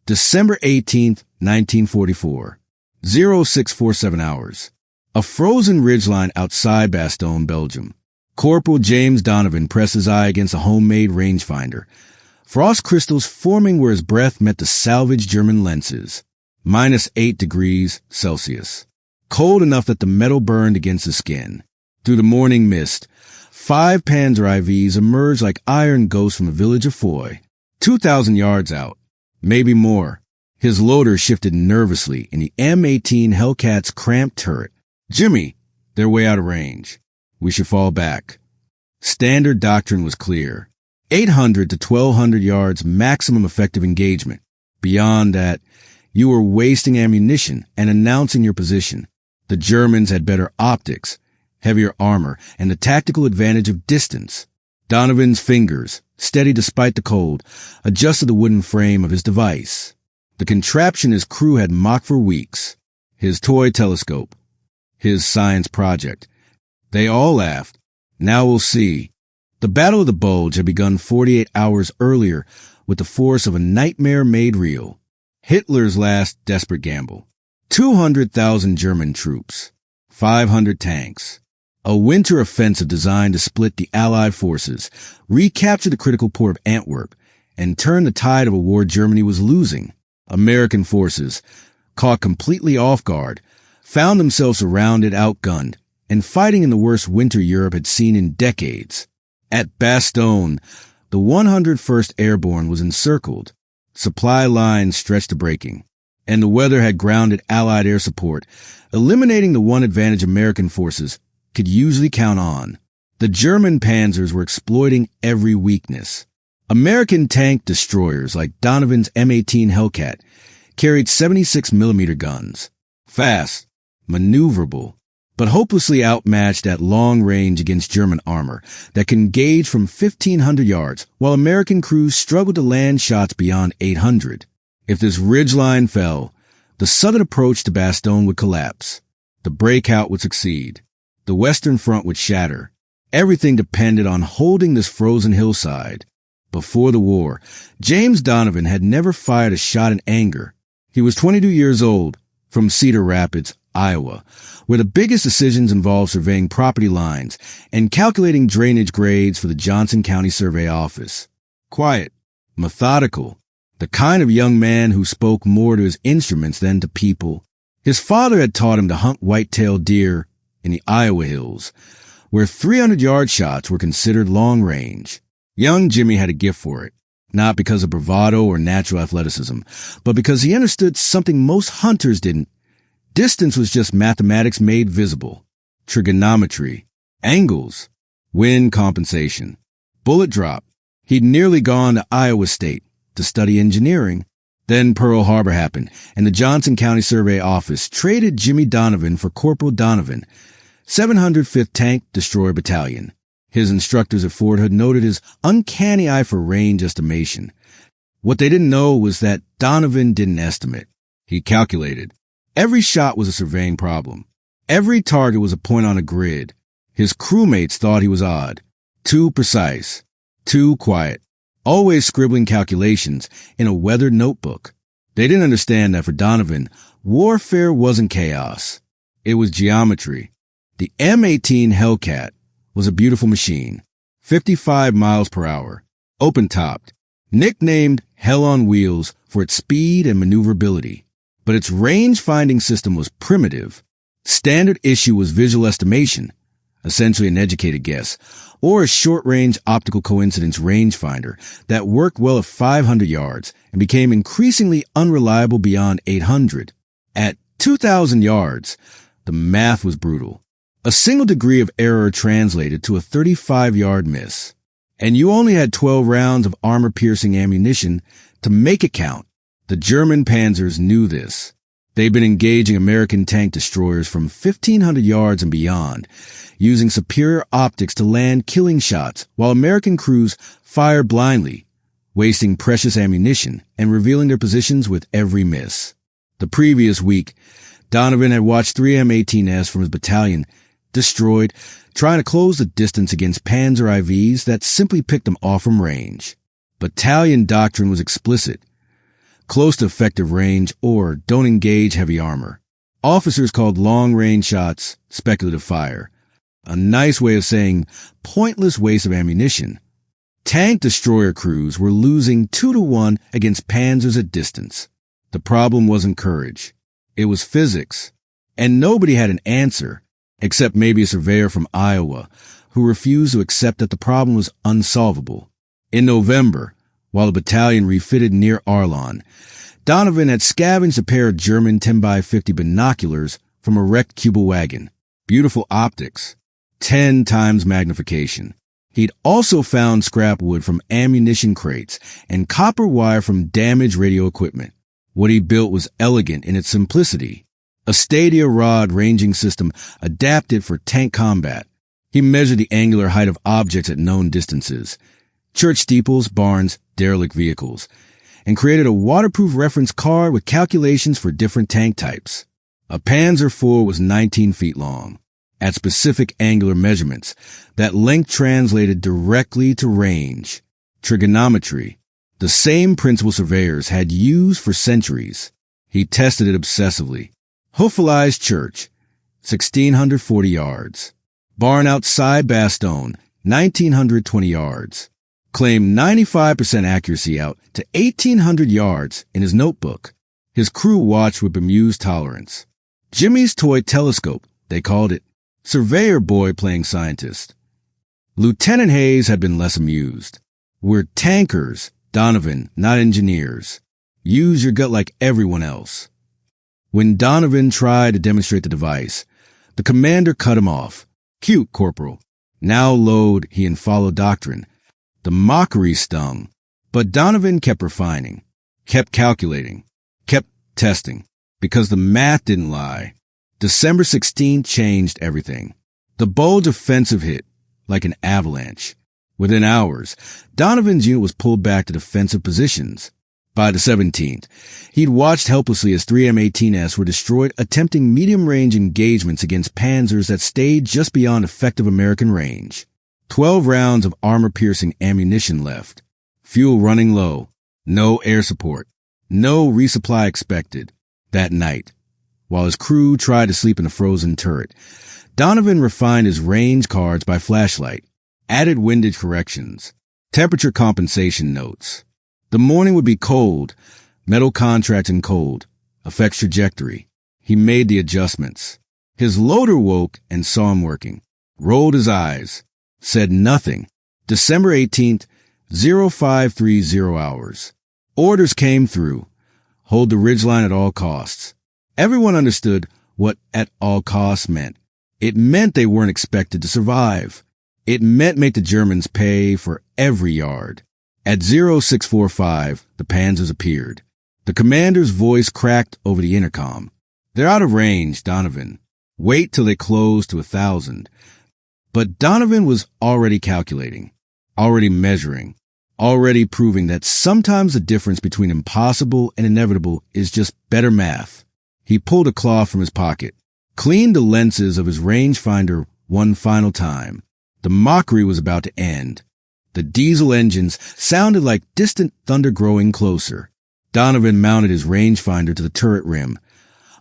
December 18th, 1944. 0647 hours. A frozen ridgeline outside Bastogne, Belgium. Corporal James Donovan pressed his eye against a homemade rangefinder. Frost crystals forming where his breath met the salvaged German lenses. -8 degrees Celsius. Cold enough that the metal burned against his skin. Through the morning mist, 5 Panzer IVs emerged like iron ghosts from the village of Foy. 2,000 yards out. Maybe more. His loader shifted nervously in the M18 Hellcat's cramped turret. Jimmy, they're way out of range. We should fall back. Standard doctrine was clear. 800 to 1,200 yards maximum effective engagement. Beyond that, you were wasting ammunition and announcing your position. The Germans had better optics, heavier armor, and the tactical advantage of distance. Donovan's fingers, steady despite the cold, adjusted the wooden frame of his device. The contraption his crew had mocked for weeks. His toy telescope. His science project. They all laughed. Now we'll see. The Battle of the Bulge had begun 48 hours earlier with the force of a nightmare made real. Hitler's last desperate gamble. 200,000 German troops. 500 tanks. A winter offensive designed to split the Allied forces, recapture the critical port of Antwerp, and turn the tide of a war Germany was losing. American forces, caught completely off guard, found themselves surrounded, outgunned, and fighting in the worst winter Europe had seen in decades. At Bastogne, the 101st Airborne was encircled. Supply lines stretched to breaking, and the weather had grounded Allied air support, eliminating the one advantage American forces could usually count on. The German panzers were exploiting every weakness. American tank destroyers like Donovan's M18 Hellcat carried 76mm guns. Fast, maneuverable, but hopelessly outmatched at long range against German armor that could engage from 1,500 yards, while American crews struggled to land shots beyond 800. If this ridgeline fell, the southern approach to Bastogne would collapse. The breakout would succeed. The Western Front would shatter. Everything depended on holding this frozen hillside. Before the war, James Donovan had never fired a shot in anger. He was 22 years old, from Cedar Rapids, Iowa, where the biggest decisions involved surveying property lines and calculating drainage grades for the Johnson County Survey Office. Quiet, methodical, the kind of young man who spoke more to his instruments than to people. His father had taught him to hunt white-tailed deer in the Iowa hills, where 300-yard shots were considered long range. Young Jimmy had a gift for it, not because of bravado or natural athleticism, but because he understood something most hunters didn't. Distance was just mathematics made visible. Trigonometry, angles, wind compensation. Bullet drop. He'd nearly gone to Iowa State to study engineering. Then Pearl Harbor happened, and the Johnson County Survey Office traded Jimmy Donovan for Corporal Donovan, 705th Tank Destroyer Battalion. His instructors at Fort Hood noted his uncanny eye for range estimation. What they didn't know was that Donovan didn't estimate. He calculated. Every shot was a surveying problem. Every target was a point on a grid. His crewmates thought he was odd. Too precise. Too quiet. Always scribbling calculations in a weathered notebook. They didn't understand that for Donovan, warfare wasn't chaos. It was geometry. The M18 Hellcat was a beautiful machine, 55 miles per hour, open-topped, nicknamed Hell on Wheels for its speed and maneuverability. But its range-finding system was primitive. Standard issue was visual estimation, essentially an educated guess, or a short-range optical coincidence rangefinder that worked well at 500 yards and became increasingly unreliable beyond 800. At 2,000 yards, the math was brutal. A single degree of error translated to a 35-yard miss. And you only had 12 rounds of armor-piercing ammunition to make it count. The German panzers knew this. They'd been engaging American tank destroyers from 1,500 yards and beyond, using superior optics to land killing shots, while American crews fired blindly, wasting precious ammunition and revealing their positions with every miss. The previous week, Donovan had watched 3 M18s from his battalion destroyed, trying to close the distance against Panzer IVs that simply picked them off from range. Battalion doctrine was explicit. close to effective range, or don't engage heavy armor. Officers called long-range shots speculative fire, a nice way of saying pointless waste of ammunition. Tank destroyer crews were losing 2-1 against panzers at distance. The problem wasn't courage. It was physics. And nobody had an answer, except maybe a surveyor from Iowa, who refused to accept that the problem was unsolvable. In November, while the battalion refitted near Arlon, Donovan had scavenged a pair of German 10x50 binoculars from a wrecked Cuba wagon. Beautiful optics. 10 times magnification. He'd also found scrap wood from ammunition crates and copper wire from damaged radio equipment. What he built was elegant in its simplicity. A stadia rod ranging system adapted for tank combat. He measured the angular height of objects at known distances, church steeples, barns, derelict vehicles, and created a waterproof reference card with calculations for different tank types. A Panzer IV was 19 feet long. At specific angular measurements, that length translated directly to range. Trigonometry, the same principle surveyors had used for centuries. He tested it obsessively. Hoofalized church, 1,640 yards. Barn outside Bastogne, 1,920 yards. Claimed 95% accuracy out to 1,800 yards in his notebook. His crew watched with bemused tolerance. Jimmy's toy telescope, they called it. Surveyor boy playing scientist. Lieutenant Hayes had been less amused. We're tankers, Donovan, not engineers. Use your gut like everyone else. When Donovan tried to demonstrate the device, the commander cut him off. Cute, Corporal. Now load, he and follow doctrine. The mockery stung. But Donovan kept refining, kept calculating, kept testing, because the math didn't lie. December 16th changed everything. The Bulge offensive hit, like an avalanche. Within hours, Donovan's unit was pulled back to defensive positions. By the 17th, he'd watched helplessly as 3 M18s were destroyed attempting medium-range engagements against panzers that stayed just beyond effective American range. 12 rounds of armor-piercing ammunition left. Fuel running low. No air support. No resupply expected. That night, while his crew tried to sleep in a frozen turret, Donovan refined his range cards by flashlight, added windage corrections, temperature compensation notes. The morning would be cold, metal contract and cold, affects trajectory. He made the adjustments. His loader woke and saw him working, rolled his eyes, said nothing. December 18th, 0530 hours. Orders came through. Hold the ridgeline at all costs. Everyone understood what at all costs meant. It meant they weren't expected to survive. It meant make the Germans pay for every yard. At 0645, the panzers appeared. The commander's voice cracked over the intercom. They're out of range, Donovan. Wait till they close to 1,000. But Donovan was already calculating, already measuring, already proving that sometimes the difference between impossible and inevitable is just better math. He pulled a cloth from his pocket, cleaned the lenses of his rangefinder one final time. The mockery was about to end. The diesel engines sounded like distant thunder growing closer. Donovan mounted his rangefinder to the turret rim,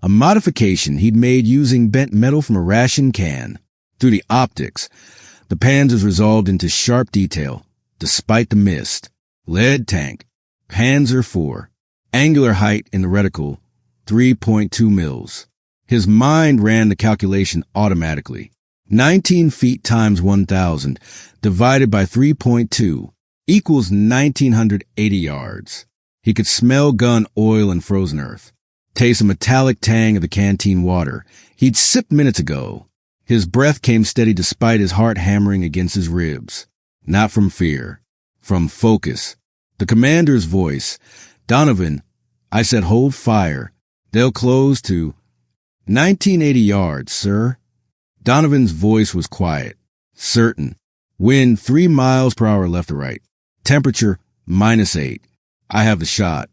a modification he'd made using bent metal from a ration can. Through the optics, the panzers resolved into sharp detail, despite the mist. Lead tank, Panzer IV, angular height in the reticle, 3.2 mils. His mind ran the calculation automatically. 19 feet times 1,000 divided by 3.2 equals 1,980 yards. He could smell gun oil and frozen earth, taste a metallic tang of the canteen water he'd sipped minutes ago. His breath came steady despite his heart hammering against his ribs. Not from fear, from focus. The commander's voice, Donovan, I said hold fire. They'll close to 1,980 yards, sir. Donovan's voice was quiet, certain. Wind 3 miles per hour left or right. Temperature -8. I have the shot.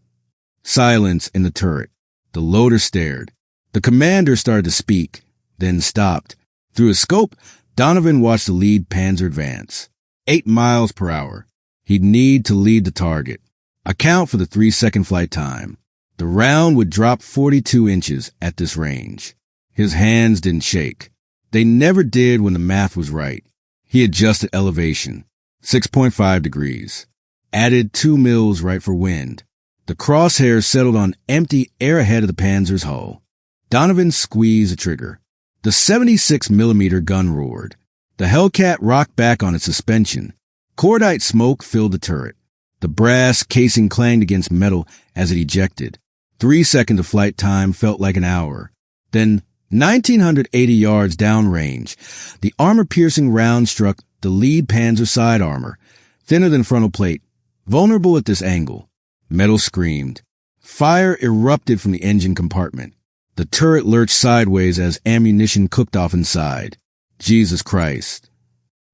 Silence in the turret. The loader stared. The commander started to speak, then stopped. Through his scope, Donovan watched the lead panzer advance. 8 miles per hour. He'd need to lead the target. Account for the 3-second flight time. The round would drop 42 inches at this range. His hands didn't shake. They never did when the math was right. He adjusted elevation, 6.5 degrees. Added 2 mils right for wind. The crosshairs settled on empty air ahead of the Panzer's hull. Donovan squeezed the trigger. The 76-millimeter gun roared. The Hellcat rocked back on its suspension. Cordite smoke filled the turret. The brass casing clanged against metal as it ejected. 3 seconds of flight time felt like an hour. Then, 1,980 yards downrange, the armor-piercing round struck the lead Panzer side armor, thinner than frontal plate, vulnerable at this angle. Metal screamed. Fire erupted from the engine compartment. The turret lurched sideways as ammunition cooked off inside. Jesus Christ.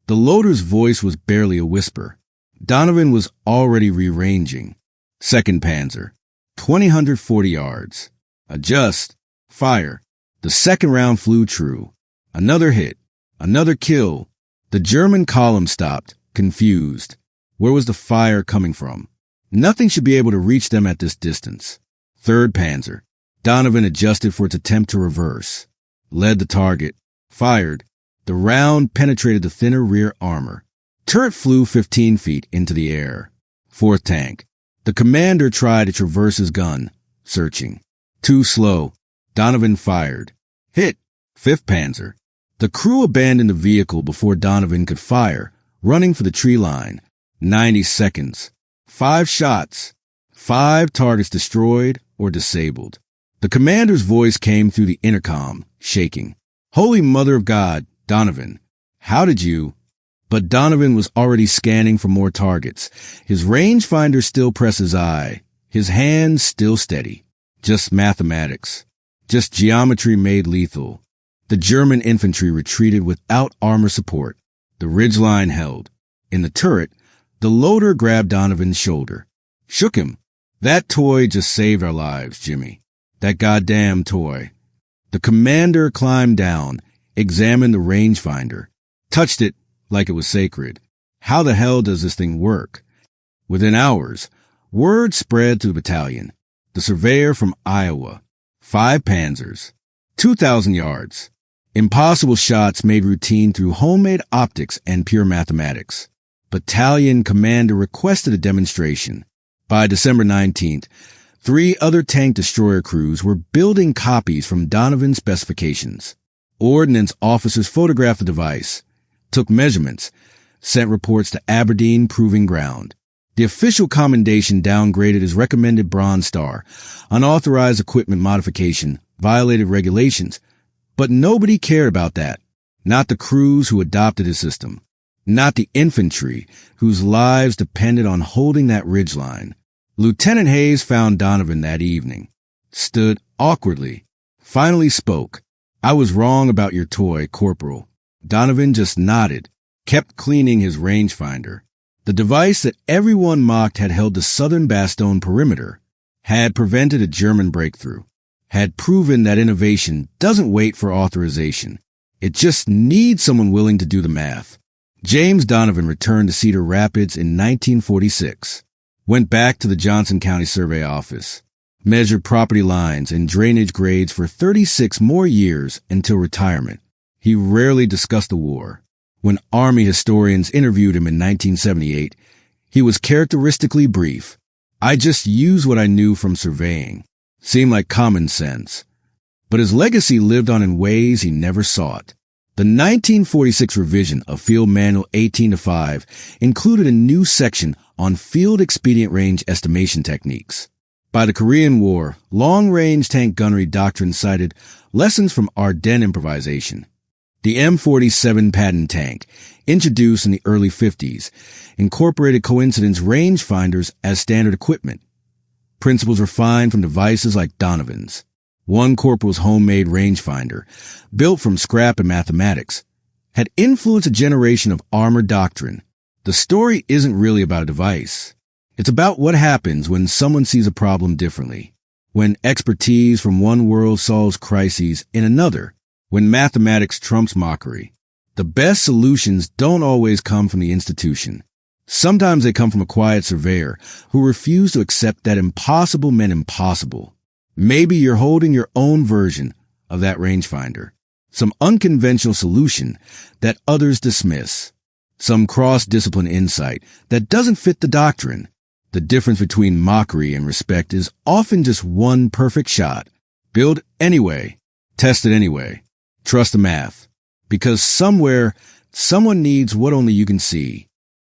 The loader's voice was barely a whisper. Donovan was already re-ranging. Second Panzer. 2,040 yards. Adjust. Fire. The second round flew true. Another hit. Another kill. The German column stopped, confused. Where was the fire coming from? Nothing should be able to reach them at this distance. Third Panzer. Donovan adjusted for its attempt to reverse. Led the target. Fired. The round penetrated the thinner rear armor. Turret flew 15 feet into the air. Fourth tank. The commander tried to traverse his gun, searching. Too slow. Donovan fired. Hit. Fifth Panzer. The crew abandoned the vehicle before Donovan could fire, running for the tree line. 90 seconds. 5 shots. 5 targets destroyed or disabled. The commander's voice came through the intercom, shaking. Holy Mother of God, Donovan, how did you? But Donovan was already scanning for more targets. His rangefinder still pressed his eye. His hands still steady. Just mathematics. Just geometry made lethal. The German infantry retreated without armor support. The ridgeline held. In the turret, the loader grabbed Donovan's shoulder. Shook him. That toy just saved our lives, Jimmy. That goddamn toy. The commander climbed down, examined the rangefinder, touched it like it was sacred. How the hell does this thing work? Within hours, word spread to the battalion. The surveyor from Iowa. 5 Panzers. 2,000 yards. Impossible shots made routine through homemade optics and pure mathematics. Battalion commander requested a demonstration. By December 19th, 3 other tank destroyer crews were building copies from Donovan's specifications. Ordnance officers photographed the device, took measurements, sent reports to Aberdeen Proving Ground. The official commendation downgraded his recommended Bronze Star. Unauthorized equipment modification violated regulations, but nobody cared about that. Not the crews who adopted his system. Not the infantry whose lives depended on holding that ridgeline. Lieutenant Hayes found Donovan that evening. Stood awkwardly. Finally spoke. I was wrong about your toy, Corporal. Donovan just nodded. Kept cleaning his rangefinder. The device that everyone mocked had held the southern Bastogne perimeter. Had prevented a German breakthrough. Had proven that innovation doesn't wait for authorization. It just needs someone willing to do the math. James Donovan returned to Cedar Rapids in 1946. Went back to the Johnson County Survey Office. Measured property lines and drainage grades for 36 more years until retirement. He rarely discussed the war. When Army historians interviewed him in 1978, he was characteristically brief. I just used what I knew from surveying. Seemed like common sense. But his legacy lived on in ways he never sought. The 1946 revision of Field Manual 18-5 included a new section on field expedient range estimation techniques. By the Korean War, long-range tank gunnery doctrine cited lessons from Ardennes improvisation. The M47 Patton tank, introduced in the early 50s, incorporated coincidence rangefinders as standard equipment. Principles refined from devices like Donovan's. One corporal's homemade rangefinder, built from scrap and mathematics, had influenced a generation of armor doctrine. The story isn't really about a device. It's about what happens when someone sees a problem differently, when expertise from one world solves crises in another, when mathematics trumps mockery. The best solutions don't always come from the institution. Sometimes they come from a quiet surveyor who refused to accept that impossible meant impossible. Maybe you're holding your own version of that rangefinder, some unconventional solution that others dismiss, some cross-discipline insight that doesn't fit the doctrine. The difference between mockery and respect is often just one perfect shot. Build anyway, test it anyway, trust the math, because somewhere, someone needs what only you can see.